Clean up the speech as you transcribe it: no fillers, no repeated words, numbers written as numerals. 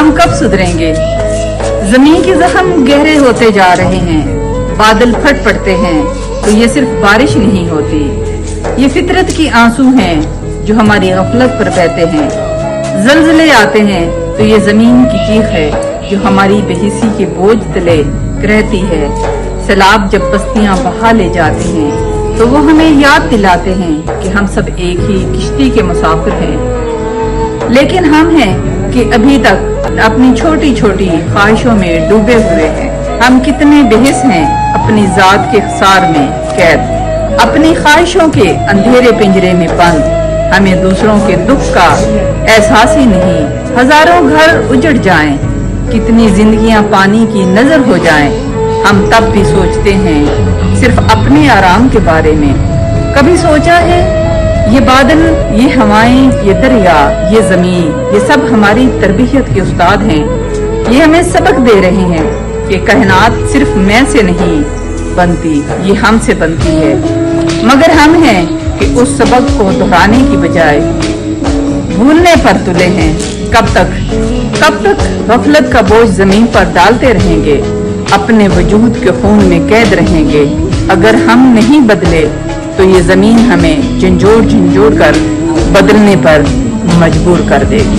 हम कब सुधरेंगे? जमीन के जख्म गहरे होते जा रहे हैं, बादल फट पड़ते हैं तो ये सिर्फ बारिश नहीं होती, ये फितरत की आंसू हैं जो हमारी गफलत पर बहते हैं। जलजले आते हैं तो ये जमीन की चीख है जो हमारी बेहिसी के बोझ तले रहती है। सैलाब जब बस्तियां बहा ले जाते हैं तो वो हमें याद दिलाते हैं कि हम सब एक ही किश्ती के मुसाफिर हैं, लेकिन हम हैं कि अभी तक अपनी छोटी छोटी ख्वाहिशों में डूबे हुए हैं। हम कितने बेहिस हैं अपनी जात के खसार में कैद, अपनी ख्वाहिशों के अंधेरे पिंजरे में बंद। हमें दूसरों के दुख का एहसास ही नहीं, हजारों घर उजड़ जाएं, कितनी जिंदगियां पानी की नजर हो जाएं, हम तब भी सोचते हैं सिर्फ अपने आराम के बारे में। कभी सोचा है ये बादल, ये हवाएं, ये दरिया, ये जमीन, ये सब हमारी तरबियत के उस्ताद हैं। ये हमें सबक दे रहे हैं कि कायनात सिर्फ मैं से नहीं बनती, ये हमसे बनती है। मगर हम हैं कि उस सबक को दोहराने की बजाय भूलने पर तुले हैं। कब तक गफलत का बोझ जमीन पर डालते रहेंगे, अपने वजूद के खून में कैद रहेंगे। अगर हम नहीं बदले तो ये जमीन हमें झंझोड़ कर बदलने पर मजबूर कर देगी।